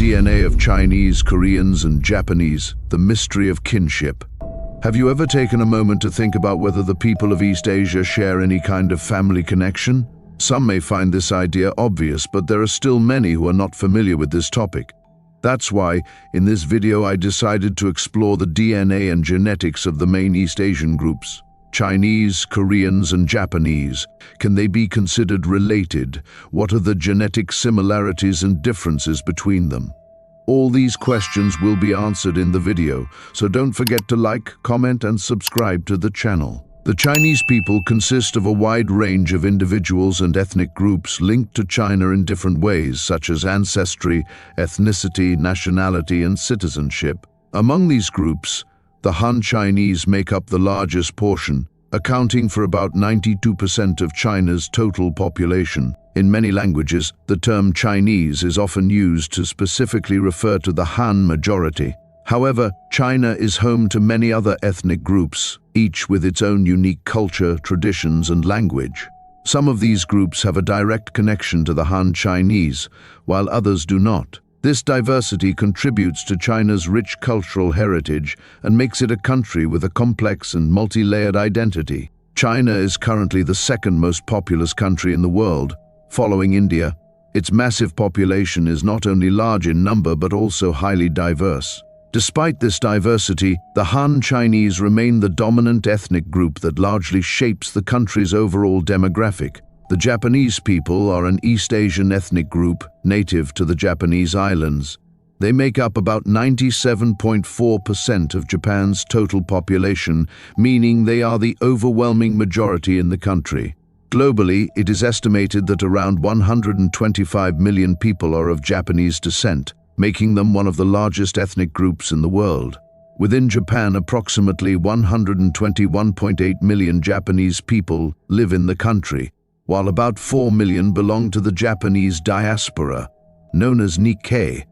DNA of Chinese, Koreans, and Japanese, the mystery of kinship. Have you ever taken a moment to think about whether the people of East Asia share any kind of family connection? Some may find this idea obvious, but there are still many who are not familiar with this topic. That's why, in this video, I decided to explore the DNA and genetics of the main East Asian groups. Chinese, Koreans, and Japanese. Can they be considered related? What are the genetic similarities and differences between them? All these questions will be answered in the video, so don't forget to like, comment, and subscribe to the channel. The Chinese people consist of a wide range of individuals and ethnic groups linked to China in different ways, such as ancestry, ethnicity, nationality, and citizenship. Among these groups, the Han Chinese make up the largest portion, accounting for about 92% of China's total population. In many languages, the term Chinese is often used to specifically refer to the Han majority. However, China is home to many other ethnic groups, each with its own unique culture, traditions, and language. Some of these groups have a direct connection to the Han Chinese, while others do not. This diversity contributes to China's rich cultural heritage and makes it a country with a complex and multi-layered identity. China is currently the second most populous country in the world, following India. Its massive population is not only large in number but also highly diverse. Despite this diversity, the Han Chinese remain the dominant ethnic group that largely shapes the country's overall demographic. The Japanese people are an East Asian ethnic group native to the Japanese islands. They make up about 97.4% of Japan's total population, meaning they are the overwhelming majority in the country. Globally, it is estimated that around 125 million people are of Japanese descent, making them one of the largest ethnic groups in the world. Within Japan, approximately 121.8 million Japanese people live in the country, while about 4 million belong to the Japanese diaspora, known as Nikkei,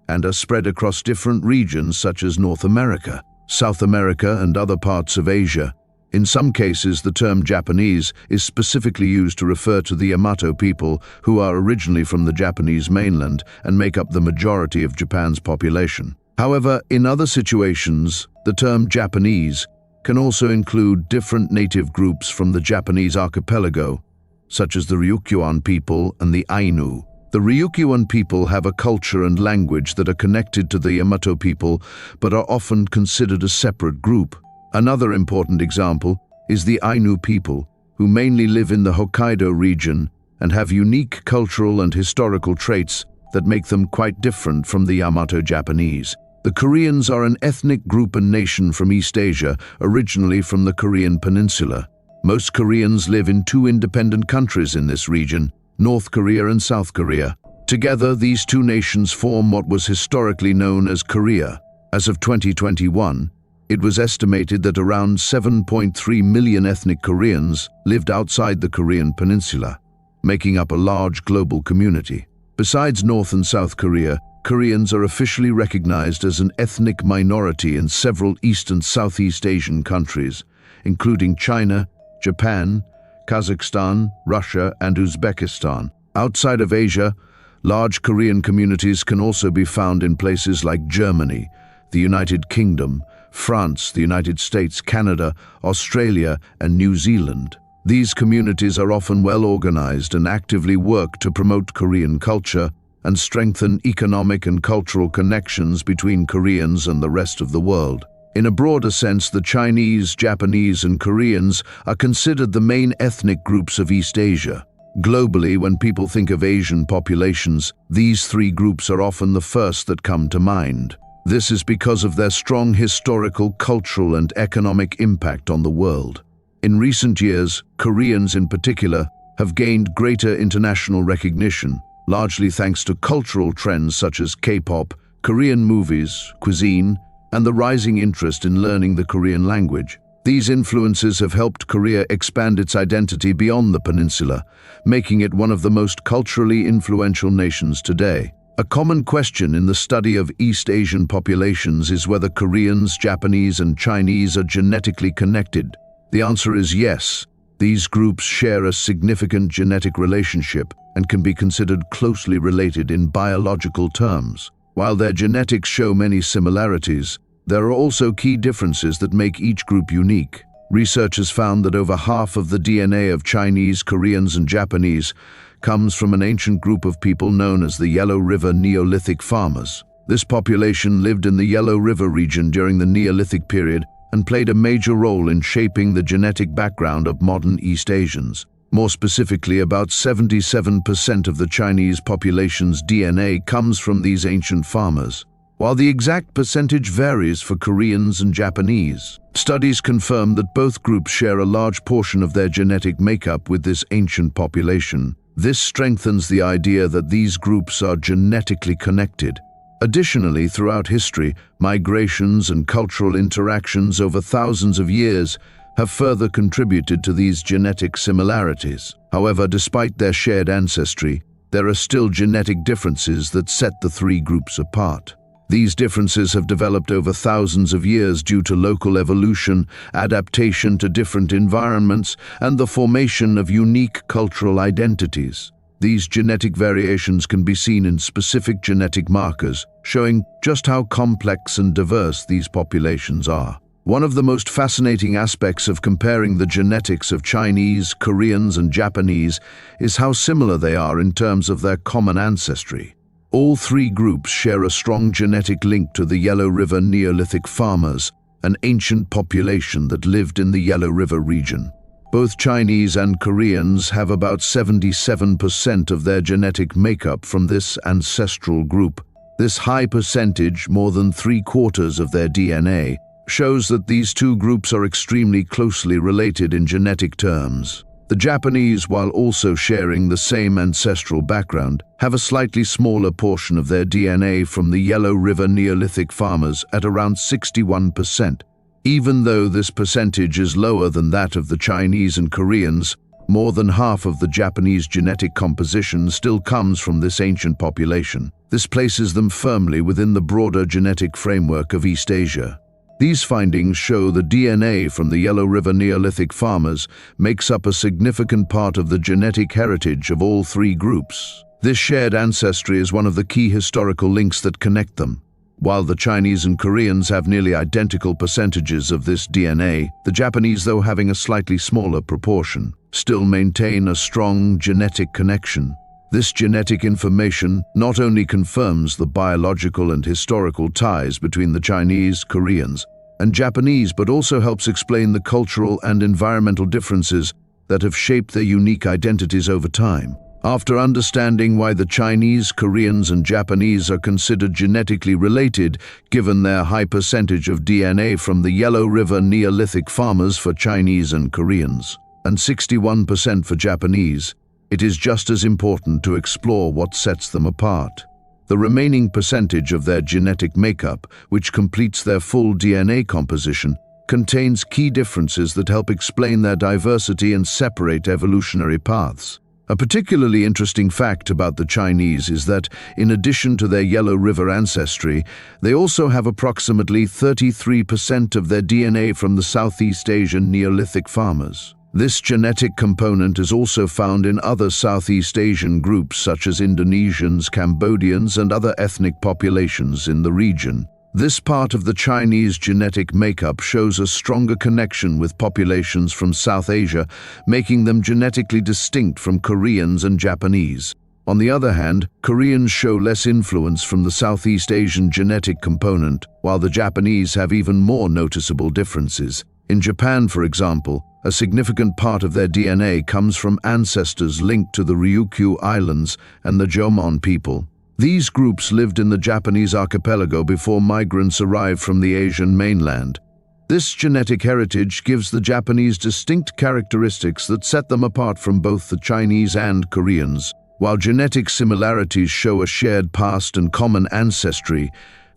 and are spread across different regions such as North America, South America, and other parts of Asia. In some cases, the term Japanese is specifically used to refer to the Yamato people, who are originally from the Japanese mainland and make up the majority of Japan's population. However, in other situations, the term Japanese can also include different native groups from the Japanese archipelago, such as the Ryukyuan people and the Ainu. The Ryukyuan people have a culture and language that are connected to the Yamato people, but are often considered a separate group. Another important example is the Ainu people, who mainly live in the Hokkaido region and have unique cultural and historical traits that make them quite different from the Yamato Japanese. The Koreans are an ethnic group and nation from East Asia, originally from the Korean peninsula. Most Koreans live in two independent countries in this region, North Korea and South Korea. Together, these two nations form what was historically known as Korea. As of 2021, it was estimated that around 7.3 million ethnic Koreans lived outside the Korean peninsula, making up a large global community. Besides North and South Korea, Koreans are officially recognized as an ethnic minority in several East and Southeast Asian countries, including China, Japan, Kazakhstan, Russia, and Uzbekistan. Outside of Asia, large Korean communities can also be found in places like Germany, the United Kingdom, France, the United States, Canada, Australia, and New Zealand. These communities are often well organized and actively work to promote Korean culture and strengthen economic and cultural connections between Koreans and the rest of the world. In a broader sense, the Chinese, Japanese, and Koreans are considered the main ethnic groups of East Asia. Globally, when people think of Asian populations, these three groups are often the first that come to mind. This is because of their strong historical, cultural, and economic impact on the world. In recent years, Koreans in particular have gained greater international recognition, largely thanks to cultural trends such as K-pop, Korean movies, cuisine, and the rising interest in learning the Korean language. These influences have helped Korea expand its identity beyond the peninsula, making it one of the most culturally influential nations today. A common question in the study of East Asian populations is whether Koreans, Japanese, and Chinese are genetically connected. The answer is yes. These groups share a significant genetic relationship and can be considered closely related in biological terms. While their genetics show many similarities, there are also key differences that make each group unique. Researchers found that over half of the DNA of Chinese, Koreans, and Japanese comes from an ancient group of people known as the Yellow River Neolithic Farmers. This population lived in the Yellow River region during the Neolithic period and played a major role in shaping the genetic background of modern East Asians. More specifically, about 77% of the Chinese population's DNA comes from these ancient farmers, while the exact percentage varies for Koreans and Japanese. Studies confirm that both groups share a large portion of their genetic makeup with this ancient population. This strengthens the idea that these groups are genetically connected. Additionally, throughout history, migrations and cultural interactions over thousands of years have further contributed to these genetic similarities. However, despite their shared ancestry, there are still genetic differences that set the three groups apart. These differences have developed over thousands of years due to local evolution, adaptation to different environments, and the formation of unique cultural identities. These genetic variations can be seen in specific genetic markers, showing just how complex and diverse these populations are. One of the most fascinating aspects of comparing the genetics of Chinese, Koreans, and Japanese is how similar they are in terms of their common ancestry. All three groups share a strong genetic link to the Yellow River Neolithic Farmers, an ancient population that lived in the Yellow River region. Both Chinese and Koreans have about 77% of their genetic makeup from this ancestral group. This high percentage, more than 3/4 of their DNA, shows that these two groups are extremely closely related in genetic terms. The Japanese, while also sharing the same ancestral background, have a slightly smaller portion of their DNA from the Yellow River Neolithic Farmers at around 61%. Even though this percentage is lower than that of the Chinese and Koreans, more than half of the Japanese genetic composition still comes from this ancient population. This places them firmly within the broader genetic framework of East Asia. These findings show the DNA from the Yellow River Neolithic Farmers makes up a significant part of the genetic heritage of all three groups. This shared ancestry is one of the key historical links that connect them. While the Chinese and Koreans have nearly identical percentages of this DNA, the Japanese, though having a slightly smaller proportion, still maintain a strong genetic connection. This genetic information not only confirms the biological and historical ties between the Chinese, Koreans, and Japanese, but also helps explain the cultural and environmental differences that have shaped their unique identities over time. After understanding why the Chinese, Koreans, and Japanese are considered genetically related, given their high percentage of DNA from the Yellow River Neolithic Farmers for Chinese and Koreans, and 61% for Japanese, it is just as important to explore what sets them apart. The remaining percentage of their genetic makeup, which completes their full DNA composition, contains key differences that help explain their diversity and separate evolutionary paths. A particularly interesting fact about the Chinese is that, in addition to their Yellow River ancestry, they also have approximately 33% of their DNA from the Southeast Asian Neolithic farmers. This genetic component is also found in other Southeast Asian groups such as Indonesians, Cambodians, and other ethnic populations in the region. This part of the Chinese genetic makeup shows a stronger connection with populations from South Asia, making them genetically distinct from Koreans and Japanese. On the other hand, Koreans show less influence from the Southeast Asian genetic component, while the Japanese have even more noticeable differences. In Japan, for example, a significant part of their DNA comes from ancestors linked to the Ryukyu Islands and the Jomon people. These groups lived in the Japanese archipelago before migrants arrived from the Asian mainland. This genetic heritage gives the Japanese distinct characteristics that set them apart from both the Chinese and Koreans. While genetic similarities show a shared past and common ancestry,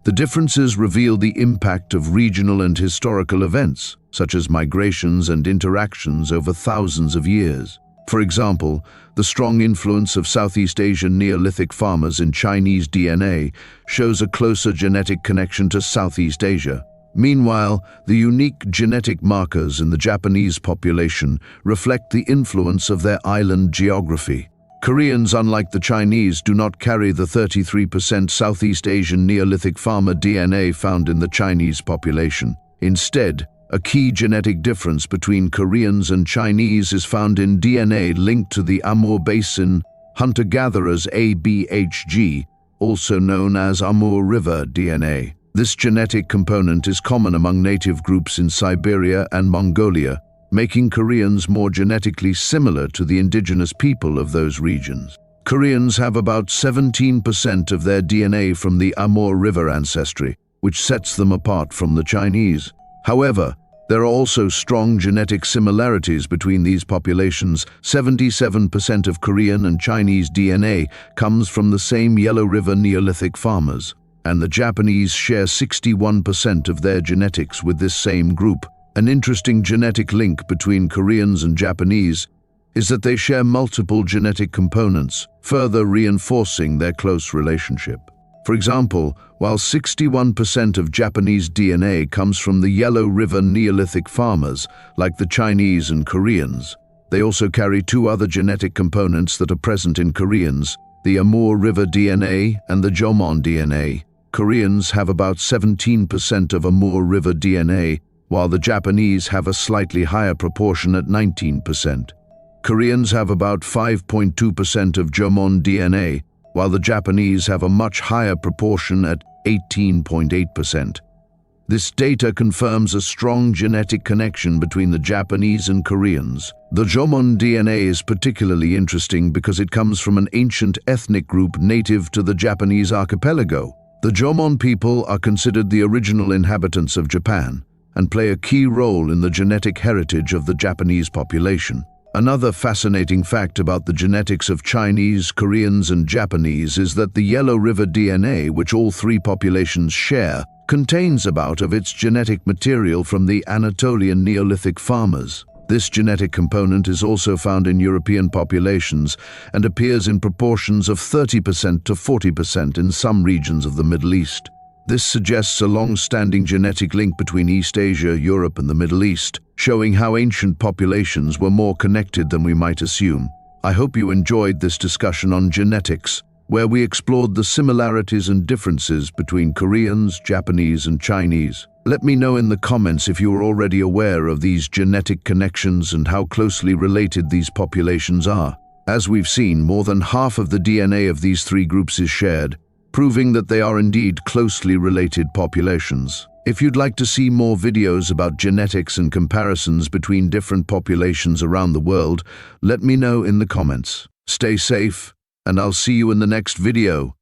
the differences reveal the impact of regional and historical events, such as migrations and interactions over thousands of years. For example, the strong influence of Southeast Asian Neolithic farmers in Chinese DNA shows a closer genetic connection to Southeast Asia. Meanwhile, the unique genetic markers in the Japanese population reflect the influence of their island geography. Koreans, unlike the Chinese, do not carry the 33% Southeast Asian Neolithic farmer DNA found in the Chinese population. Instead, a key genetic difference between Koreans and Chinese is found in DNA linked to the Amur Basin hunter-gatherers ABHG, also known as Amur River DNA. This genetic component is common among native groups in Siberia and Mongolia, making Koreans more genetically similar to the indigenous people of those regions. Koreans have about 17% of their DNA from the Amur River ancestry, which sets them apart from the Chinese. However, there are also strong genetic similarities between these populations. 77% of Korean and Chinese DNA comes from the same Yellow River Neolithic farmers, and the Japanese share 61% of their genetics with this same group. An interesting genetic link between Koreans and Japanese is that they share multiple genetic components, further reinforcing their close relationship. For example, while 61% of Japanese DNA comes from the Yellow River Neolithic farmers, like the Chinese and Koreans, they also carry two other genetic components that are present in Koreans, the Amur River DNA and the Jomon DNA. Koreans have about 17% of Amur River DNA, while the Japanese have a slightly higher proportion at 19%. Koreans have about 5.2% of Jomon DNA, while the Japanese have a much higher proportion at 18.8%. This data confirms a strong genetic connection between the Japanese and Koreans. The Jomon DNA is particularly interesting because it comes from an ancient ethnic group native to the Japanese archipelago. The Jomon people are considered the original inhabitants of Japan and play a key role in the genetic heritage of the Japanese population. Another fascinating fact about the genetics of Chinese, Koreans, and Japanese is that the Yellow River DNA, which all three populations share, contains about of its genetic material from the Anatolian Neolithic farmers. This genetic component is also found in European populations and appears in proportions of 30% to 40% in some regions of the Middle East. This suggests a long-standing genetic link between East Asia, Europe, and the Middle East, showing how ancient populations were more connected than we might assume. I hope you enjoyed this discussion on genetics, where we explored the similarities and differences between Koreans, Japanese, and Chinese. Let me know in the comments if you are already aware of these genetic connections and how closely related these populations are. As we've seen, more than half of the DNA of these three groups is shared, proving that they are indeed closely related populations. If you'd like to see more videos about genetics and comparisons between different populations around the world, let me know in the comments. Stay safe, and I'll see you in the next video.